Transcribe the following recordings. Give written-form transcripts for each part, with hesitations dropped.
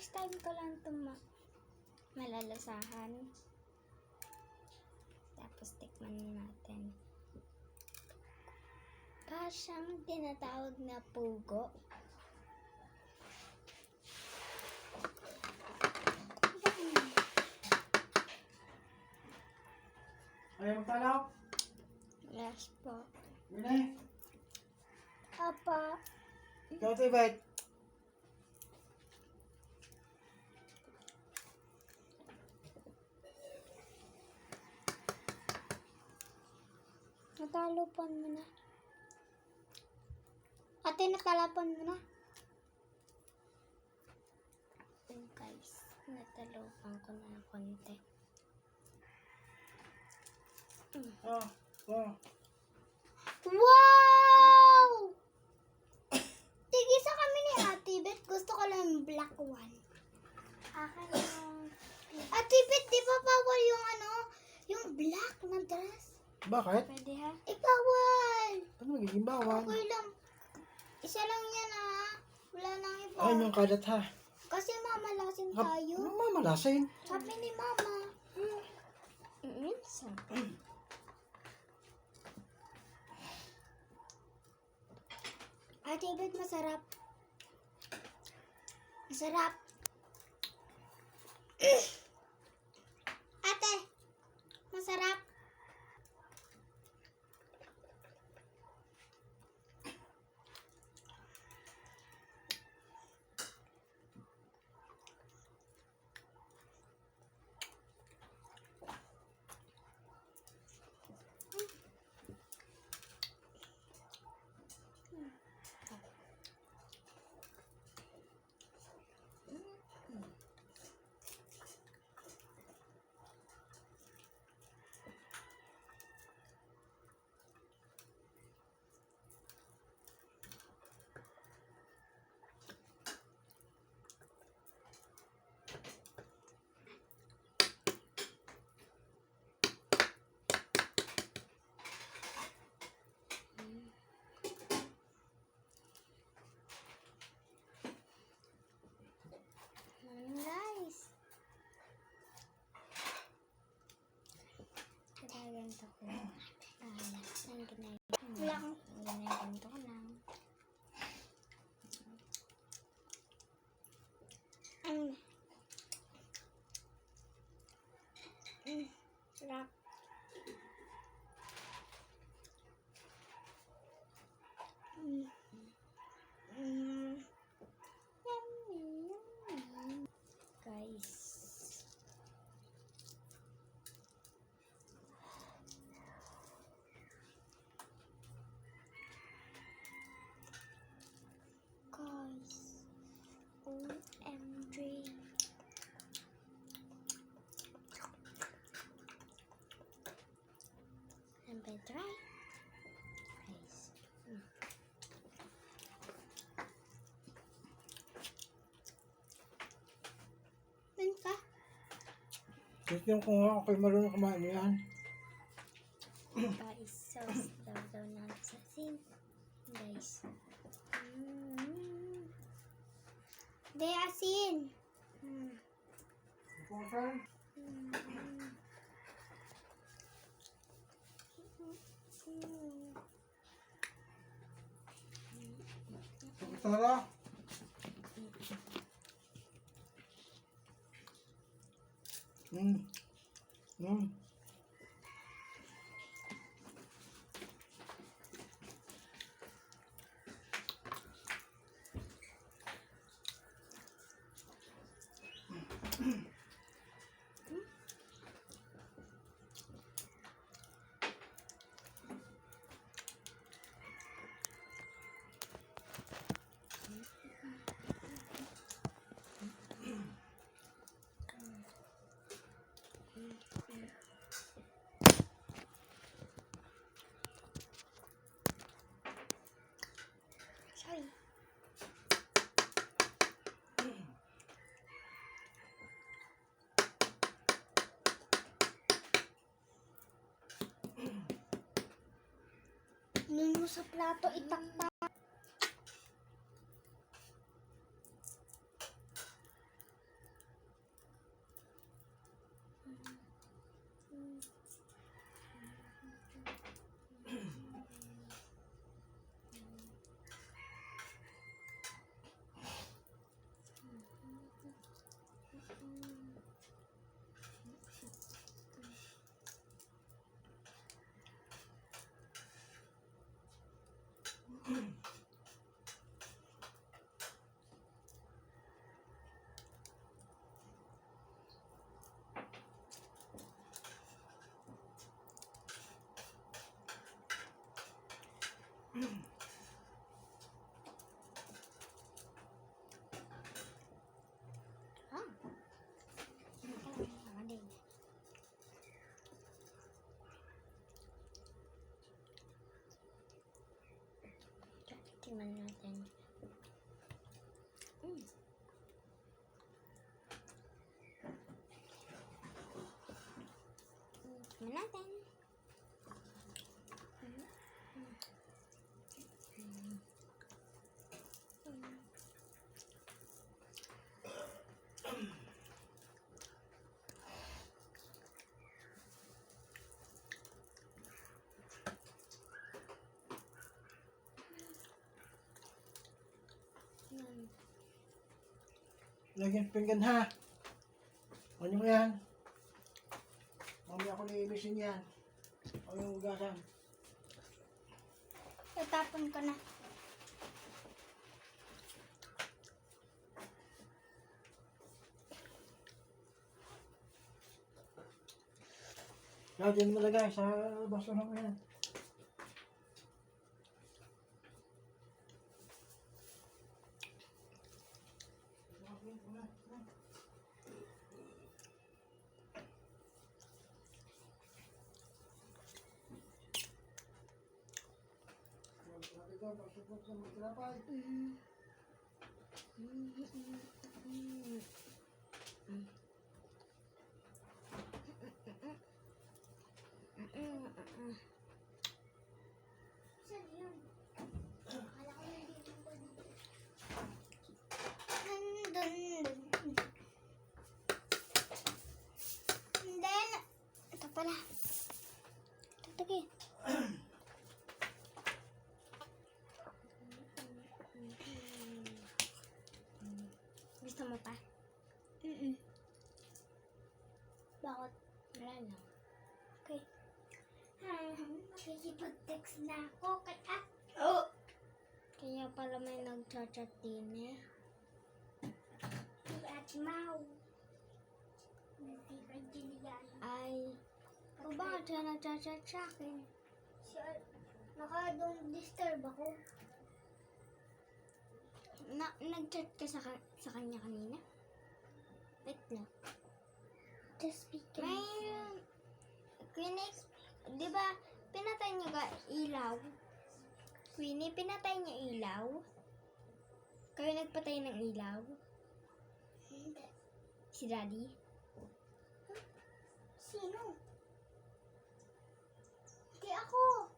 First time ko lang ito malalasahan. Tapos tikman natin. Para siyang tinatawag na pugo. Ayaw magtalaw? Yes po. Bine? Apa. Ikaw ito, Ibet. Natalapan mo na. Ate, natalapan mo na. Ayan guys, natalapan ko na ng konti. Oh, oh. Wow! Tigisa kami ni Ate Bet. Gusto ko lang yung black one. Akin yung... Ate Bet, di ba bawal yung yung black na dress? Bakit? Pwede ha? Bawal! Ano magiging bawal? Okay lang. Isa lang yan ha. Wala nang iba. Ay, yung kalat ha. Kasi mamalasin tayo. Ano mamalasin? Sabi ni Mama. Minsan. Ate Bet, masarap. Masarap. Ate, masarap. Guys. Ganito ko. Ganito ko lang. Sarap. Guys. OMG. And by try. Guys. Pa? Tignan ko nga ako marunong kumain yan. Guys, sauce daw na sa asin. Guys. Di asin. Kumain? Tara. Sorry. Nun mo sa plato itaktak. Tikman natin. Lagyan pinggan ha. Ano mo yan? Mamaya ako naibisin yan. Ano yung ugasan? Tatapon ko na. Kaya dyan mo lagay sa basura mo yan. Saan yun? Akala ko nandito pa dito. Nandun. And then, ito pala. Tatagi. Gusto mo pa? Bakit? Wala lang. Okay. Makikipag-text na ako kay Kaya pala may nag-chat din eh. at Mau. Hindi ka Jilian. Ay, o bakit siya nag-chat sa akin? Naka-don't disturb ako. Nag-chat ka sa kanya kanina? Wait lang. Just speaking. May, Queenie, di ba, pinatay niyo ka ilaw? Queenie, pinatay niyo ilaw? Kayo nagpatay ng ilaw? Hindi. Si Daddy? Sino? Hindi ako.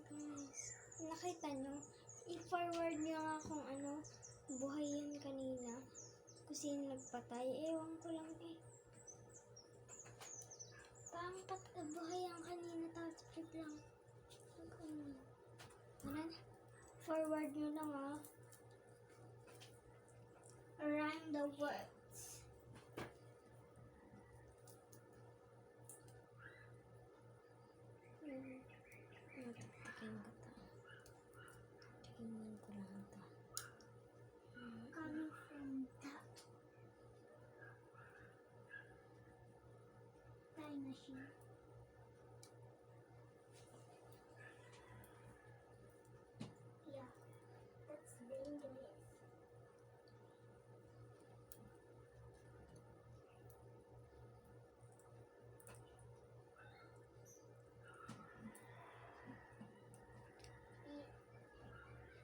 Guys, nakita niyo? I-forward niyo nga kung ano, buhay yan kanina. Kung sino nagpatay, ewan ko lang eh. Parang buhay yan kanina, tapos biglang. Wala na. Forward niyo lang ah. Around the words. Nagtikin ko to. Tingin ko lang to. Coming from that time machine. Yeah, that's dangerous.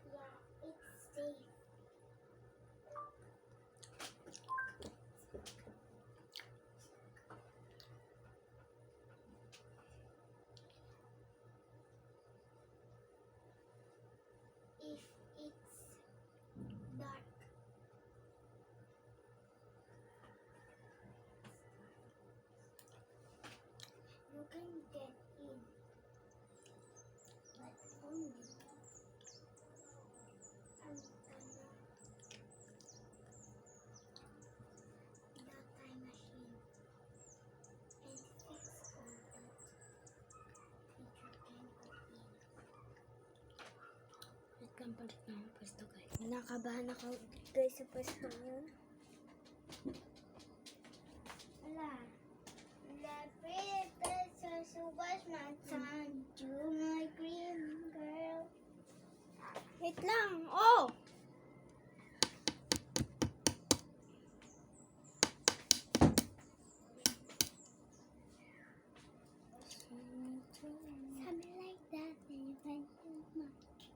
Yeah, it's safe. If it's dark. You can get in, but only I'm gonna the time machine and fix all that you can go in. Nagkampalit na ang pwesto guys. Nakabahan ako guys sa pwesto yun. Ala, lapit sa subas matang you my green girl. Wait lang! Oh! Something like that and you find too much.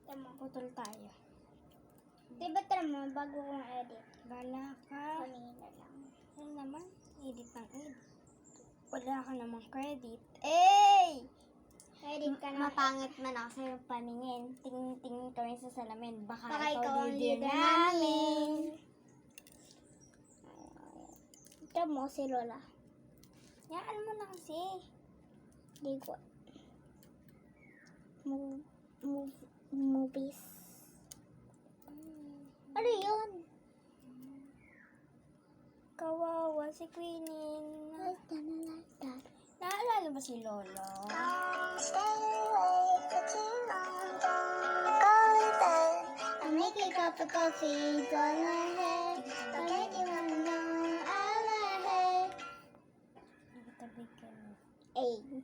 Tama, putol tayo. Diba tara mo, bago kong edit. Bala ka. Kanina lang. Ano naman? Edit ng edit. Wala ka namang credit. Eh! Ready ka na. Mapangit man ako sa'yo paningin. Tingin-tingin kami sa salamin. Baka Baka ikaw ikaw ang leader leader namin. Ito mo si Lola. Yaan mo na kasi. Di ko. Movies. Ano yun? Kawawa si Queenie. Naalala ba si Lolo? I'll make a cup of coffee, go ahead. Don't let anyone know I'm ahead. Nakatabi ka na. Hey.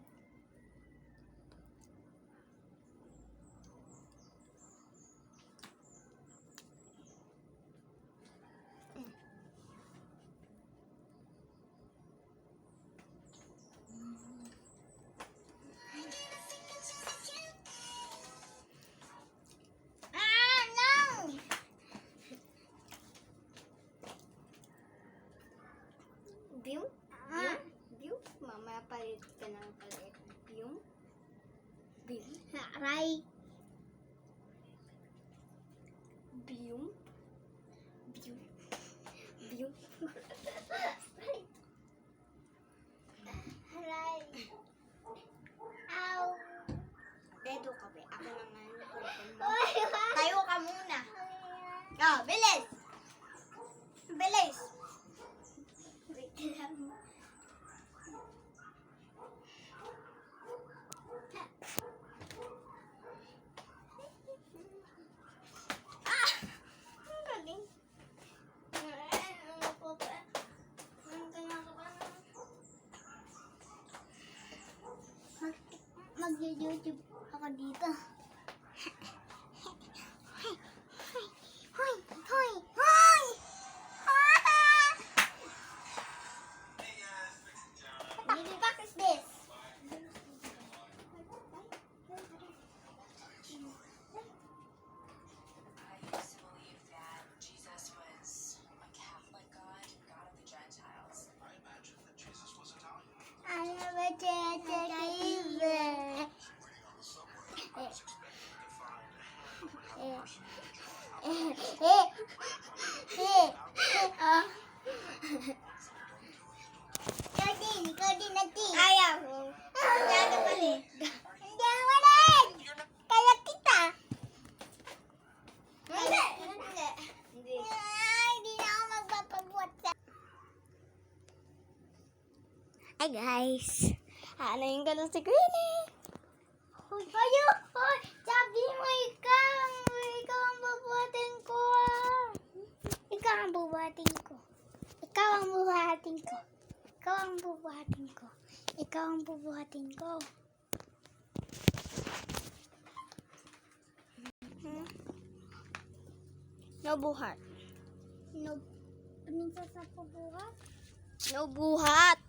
Ah, no! Bium? Ah. Bium? Mamaya palit ka ng palit. Bium? Bium? Aray. Bium? Bium? Bium? Aray. Ow. Dedo ka ba? Ako naman. Oy, Tayo ka muna. Oh, bilis! Bilis! Wait lang. Ah! Ang galing. Ano po ba? Ang ganyan ko ka na. Mag-YouTube ako dito. Hoy! Hoy! Hoy! What the fuck is this? I used to believe that Jesus was a Catholic God, God of the Gentiles. I imagine that Jesus was Italian. I never did the game. Waiting on the subway, I was expecting to find a handful of person Ikaw din natin. Ayaw ko. Masyado mali. Hindi mo rin. Kaya kita. Hindi. Hindi. Hindi. Ay, hindi na ako magpapabuhat sa... Hi guys. Ano yung ganun si Queenie? Hoy, kayo! Hoy, sabi mo ikaw! Ikaw ang bubuhatin ko, ah! Ikaw ang bubuhatin ko. Ikaw ang bubuhatin ko. Ikaw ang bubuhatin ko. Ikaw ang bubuhatin ko. No buhat. No, minsan sa pabuhat? No buhat.